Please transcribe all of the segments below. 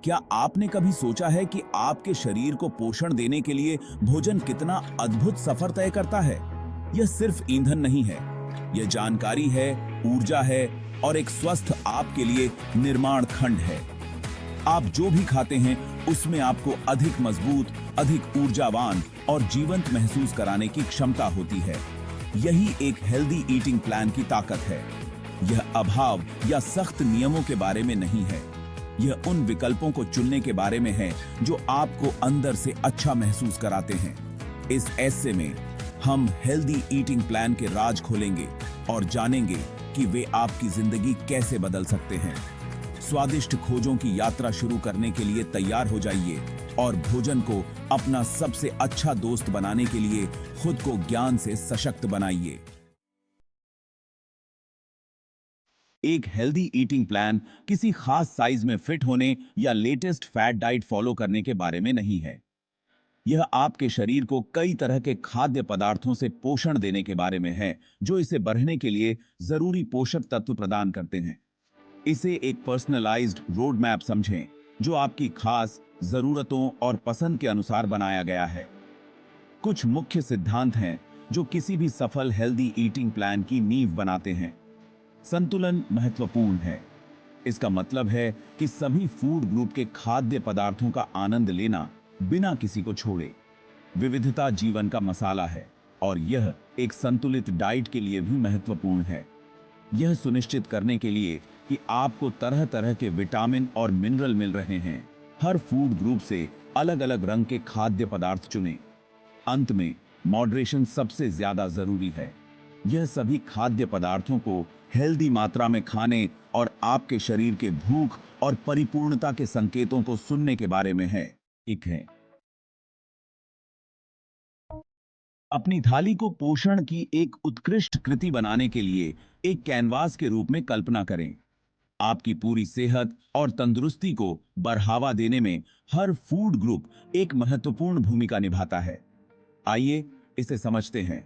क्या आपने कभी सोचा है कि आपके शरीर को पोषण देने के लिए भोजन कितना अद्भुत सफर तय करता है? यह सिर्फ ईंधन नहीं है, यह जानकारी है, ऊर्जा है और एक स्वस्थ आपके लिए निर्माण खंड है। आप जो भी खाते हैं उसमें आपको अधिक मजबूत, अधिक ऊर्जावान और जीवंत महसूस कराने की क्षमता होती है। यही एक हेल्दी ईटिंग प्लान की ताकत है। यह अभाव या सख्त नियमों के बारे में नहीं है, यह उन विकल्पों को चुनने के बारे में है जो आपको अंदर से अच्छा महसूस कराते हैं। इस ऐसे में हम हेल्दी ईटिंग प्लान के राज खोलेंगे और जानेंगे कि वे आपकी जिंदगी कैसे बदल सकते हैं। स्वादिष्ट खोजों की यात्रा शुरू करने के लिए तैयार हो जाइए और भोजन को अपना सबसे अच्छा दोस्त बनाने के लिए खुद को ज्ञान से सशक्त बनाइए। एक हेल्दी ईटिंग प्लान किसी खास साइज में फिट होने या लेटेस्ट फैट डाइट फॉलो करने के बारे में नहीं है। यह आपके शरीर को कई तरह के खाद्य पदार्थों से पोषण देने के बारे में है, जो इसे बढ़ने के लिए जरूरी पोषक तत्व प्रदान करते हैं। इसे एक पर्सनलाइज्ड रोड मैप समझें, जो आपकी खास जरूरतों और पसंद के अनुसार बनाया गया है। कुछ मुख्य सिद्धांत हैं जो किसी भी सफल हेल्दी ईटिंग प्लान की नींव बनाते हैं। संतुलन महत्वपूर्ण है। इसका मतलब है कि सभी फूड ग्रुप के खाद्य पदार्थों का आनंद लेना बिना किसी को छोड़े। विविधता जीवन का मसाला है और यह एक संतुलित डाइट के लिए भी महत्वपूर्ण है। यह सुनिश्चित करने के लिए कि आपको तरह तरह के विटामिन और मिनरल मिल रहे हैं, हर फूड ग्रुप से अलग अलग रंग के खाद्य पदार्थ चुनें। अंत में मॉडरेशन सबसे ज्यादा जरूरी है। यह सभी खाद्य पदार्थों को हेल्दी मात्रा में खाने और आपके शरीर के भूख और परिपूर्णता के संकेतों को सुनने के बारे में है। एक है अपनी थाली को पोषण की एक उत्कृष्ट कृति बनाने के लिए एक कैनवास के रूप में कल्पना करें। आपकी पूरी सेहत और तंदुरुस्ती को बढ़ावा देने में हर फूड ग्रुप एक महत्वपूर्ण भूमिका निभाता है। आइए इसे समझते हैं।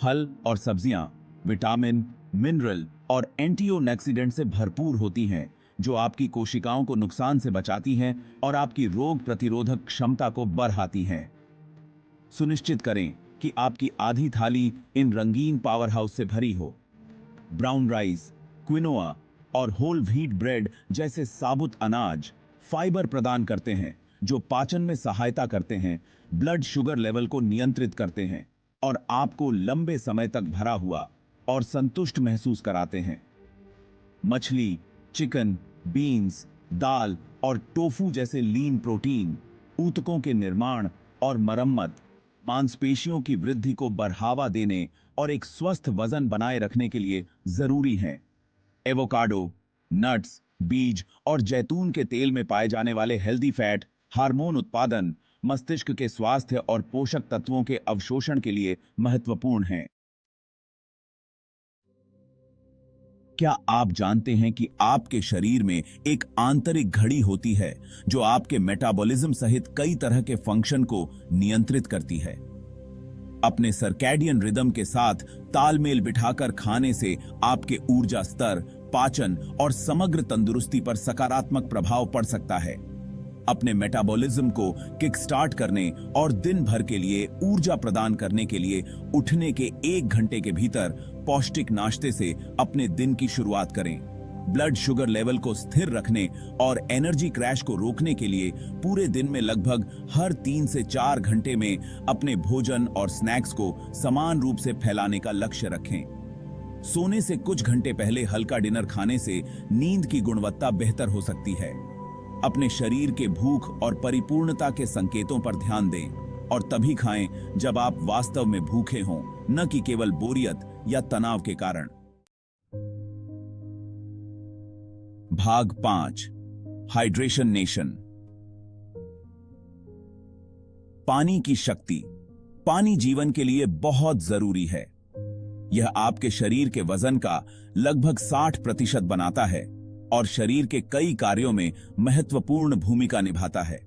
फल और सब्जियां विटामिन, मिनरल और एंटीऑक्सीडेंट से भरपूर होती हैं, जो आपकी कोशिकाओं को नुकसान से बचाती हैं और आपकी रोग प्रतिरोधक क्षमता को बढ़ाती हैं। सुनिश्चित करें कि आपकी आधी थाली इन रंगीन पावर हाउस से भरी हो। ब्राउन राइस, क्विनोआ और होल व्हीट ब्रेड जैसे साबुत अनाज फाइबर प्रदान करते हैं, जो पाचन में सहायता करते हैं, ब्लड शुगर लेवल को नियंत्रित करते हैं और आपको लंबे समय तक भरा हुआ और संतुष्ट महसूस कराते हैं। मछली, चिकन, बीन्स, दाल और टोफू जैसे लीन प्रोटीन ऊतकों के निर्माण और मरम्मत, मांसपेशियों की वृद्धि को बढ़ावा देने और एक स्वस्थ वजन बनाए रखने के लिए जरूरी हैं। एवोकाडो, नट्स, बीज और जैतून के तेल में पाए जाने वाले हेल्दी फैट हार्मोन उत्पादन, मस्तिष्क के स्वास्थ्य और पोषक तत्वों के अवशोषण के लिए महत्वपूर्ण हैं। क्या आप जानते हैं कि आपके शरीर में एक आंतरिक घड़ी होती है जो आपके मेटाबॉलिज्म सहित कई तरह के फंक्शन को नियंत्रित करती है? अपने सर्कैडियन रिदम के साथ तालमेल बिठाकर खाने से आपके ऊर्जा स्तर, पाचन और समग्र तंदुरुस्ती पर सकारात्मक प्रभाव पड़ सकता है। अपने मेटाबॉलिज्म को किक स्टार्ट करने और दिन भर के लिए ऊर्जा प्रदान करने के लिए उठने के 1 घंटे के भीतर पौष्टिक नाश्ते से अपने दिन की शुरुआत करें। ब्लड शुगर लेवल को स्थिर रखने और एनर्जी क्रैश को रोकने के लिए पूरे दिन में लगभग हर 3 से 4 घंटे में अपने भोजन और स्नैक्स को समान रूप से फैलाने का लक्ष्य रखें। सोने से कुछ घंटे पहले हल्का डिनर खाने से नींद की गुणवत्ता बेहतर हो सकती है। अपने शरीर के भूख और परिपूर्णता के संकेतों पर ध्यान दें और तभी खाएं जब आप वास्तव में भूखे हों, न कि केवल बोरियत या तनाव के कारण। भाग 5, हाइड्रेशन नेशन। पानी की शक्ति। पानी जीवन के लिए बहुत जरूरी है। यह आपके शरीर के वजन का लगभग 60% बनाता है और शरीर के कई कार्यों में महत्वपूर्ण भूमिका निभाता है।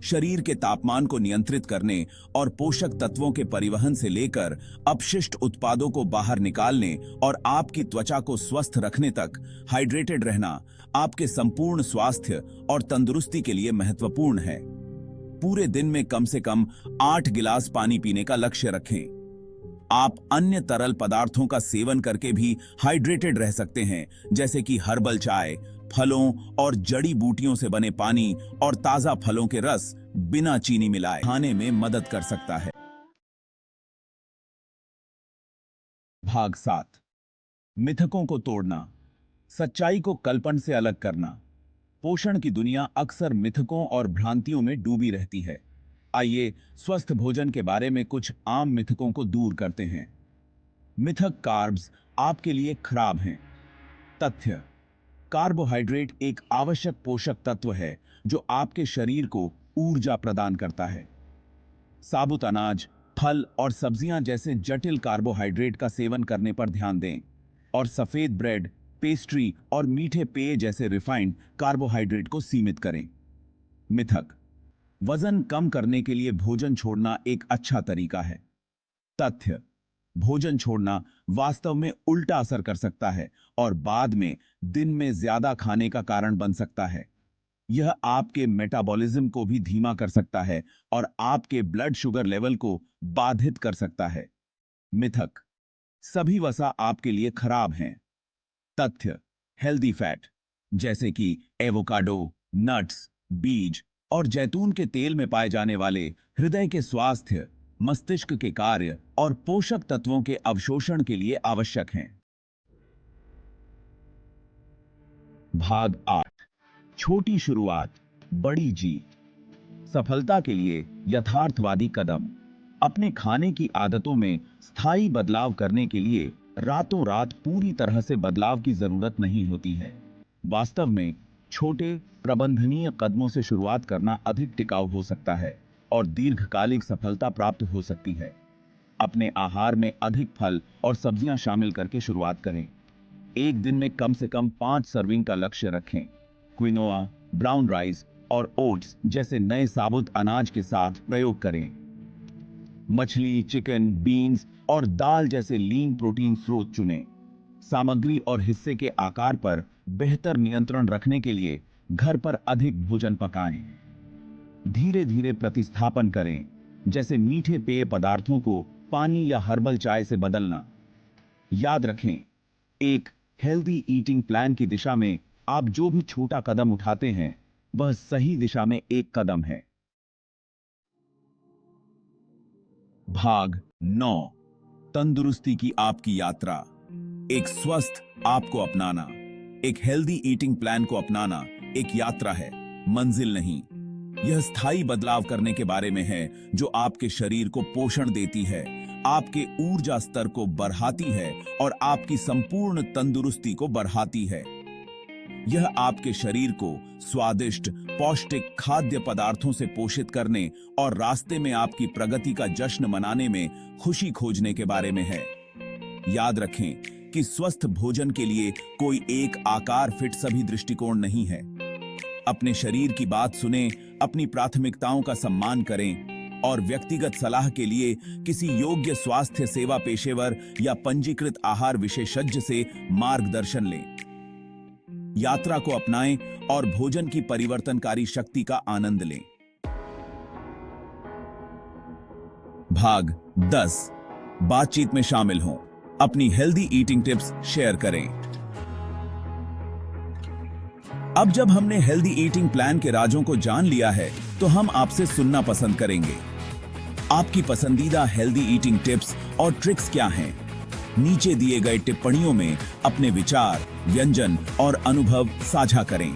शरीर के तापमान को नियंत्रित करने और पोषक तत्वों के परिवहन से लेकर अपशिष्ट उत्पादों को बाहर निकालने और आपकी त्वचा को स्वस्थ रखने तक हाइड्रेटेड रहना आपके संपूर्ण स्वास्थ्य और तंदुरुस्ती के लिए महत्वपूर्ण है। पूरे दिन में कम से कम 8 गिलास पानी पीने का लक्ष्य रखें। आप अन्य तरल पदार्थों का सेवन करके भी हाइड्रेटेड रह सकते हैं, जैसे कि हर्बल चाय, फलों और जड़ी बूटियों से बने पानी और ताजा फलों के रस बिना चीनी मिलाए खाने में मदद कर सकता है। भाग 7, मिथकों को तोड़ना, सच्चाई को कल्पना से अलग करना। पोषण की दुनिया अक्सर मिथकों और भ्रांतियों में डूबी रहती है। आइए स्वस्थ भोजन के बारे में कुछ आम मिथकों को दूर करते हैं। मिथक कार्ब्स आपके लिए खराब हैं। तथ्य: कार्बोहाइड्रेट एक आवश्यक पोषक तत्व है जो आपके शरीर को ऊर्जा प्रदान करता है। साबुत अनाज, फल और सब्जियां जैसे जटिल कार्बोहाइड्रेट का सेवन करने पर ध्यान दें और सफेद ब्रेड, पेस्ट्री और मीठे पेय जैसे रिफाइंड कार्बोहाइड्रेट को सीमित करें। मिथक: वजन कम करने के लिए भोजन छोड़ना एक अच्छा तरीका है। तथ्य: भोजन छोड़ना वास्तव में उल्टा असर कर सकता है और बाद में दिन में ज्यादा खाने का कारण बन सकता है। यह आपके मेटाबॉलिज्म को भी धीमा कर सकता है और आपके ब्लड शुगर लेवल को बाधित कर सकता है। मिथक: सभी वसा आपके लिए खराब हैं। तथ्य: हेल्दी फैट जैसे कि एवोकाडो, नट्स, बीज और जैतून के तेल में पाए जाने वाले हृदय के स्वास्थ्य, मस्तिष्क के कार्य और पोषक तत्वों के अवशोषण के लिए आवश्यक हैं। भाग 8, छोटी शुरुआत, बड़ी जीत। सफलता के लिए यथार्थवादी कदम। अपने खाने की आदतों में स्थायी बदलाव करने के लिए रातों रात पूरी तरह से बदलाव की जरूरत नहीं होती है। वास्तव में छोटे प्रबंधनीय कदमों से शुरुआत करना अधिक टिकाऊ हो सकता है और दीर्घकालिक सफलता प्राप्त हो सकती है। अपने आहार में अधिक फल और सब्जियां शामिल करके शुरुआत करें। एक दिन में कम से कम 5 सर्विंग का लक्ष्य रखें। क्विनोआ, ब्राउन राइस और ओट्स जैसे नए साबुत अनाज के साथ प्रयोग करें। मछली, चिकन, बीन्स और दाल जैसे लीन प्रोटीन स्रोत चुनें। सामग्री और हिस्से के आकार पर बेहतर नियंत्रण रखने के लिए घर पर अधिक भोजन पकाएं। धीरे धीरे प्रतिस्थापन करें, जैसे मीठे पेय पदार्थों को पानी या हर्बल चाय से बदलना। याद रखें, एक हेल्दी ईटिंग प्लान की दिशा में आप जो भी छोटा कदम उठाते हैं वह सही दिशा में एक कदम है। भाग 9, तंदुरुस्ती की आपकी यात्रा। एक स्वस्थ आपको अपनाना, एक हेल्दी ईटिंग प्लान को अपनाना एक यात्रा है, मंजिल नहीं। यह स्थायी बदलाव करने के बारे में है जो आपके शरीर को पोषण देती है, आपके ऊर्जा स्तर को बढ़ाती है और आपकी संपूर्ण तंदुरुस्ती को बढ़ाती है। यह आपके शरीर को स्वादिष्ट, पौष्टिक खाद्य पदार्थों से पोषित करने और रास्ते में आपकी प्रगति का जश्न मनाने में खुशी खोजने के बारे में है। याद रखें कि स्वस्थ भोजन के लिए कोई एक आकार फिट सभी दृष्टिकोण नहीं है। अपने शरीर की बात सुनें, अपनी प्राथमिकताओं का सम्मान करें और व्यक्तिगत सलाह के लिए किसी योग्य स्वास्थ्य सेवा पेशेवर या पंजीकृत आहार विशेषज्ञ से मार्गदर्शन लें। यात्रा को अपनाएं और भोजन की परिवर्तनकारी शक्ति का आनंद लें। भाग 10, बातचीत में शामिल हों, अपनी हेल्दी ईटिंग टिप्स शेयर करें। अब जब हमने हेल्दी ईटिंग प्लान के राजों को जान लिया है, तो हम आपसे सुनना पसंद करेंगे। आपकी पसंदीदा हेल्दी ईटिंग टिप्स और ट्रिक्स क्या हैं? नीचे दिए गए टिप्पणियों में अपने विचार, व्यंजन और अनुभव साझा करें।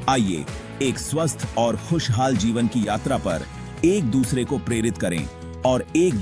आइए एक स्वस्थ और खुशहाल जीवन की यात्रा पर एक दूसरे को प्रेरित करें और एक दूसरे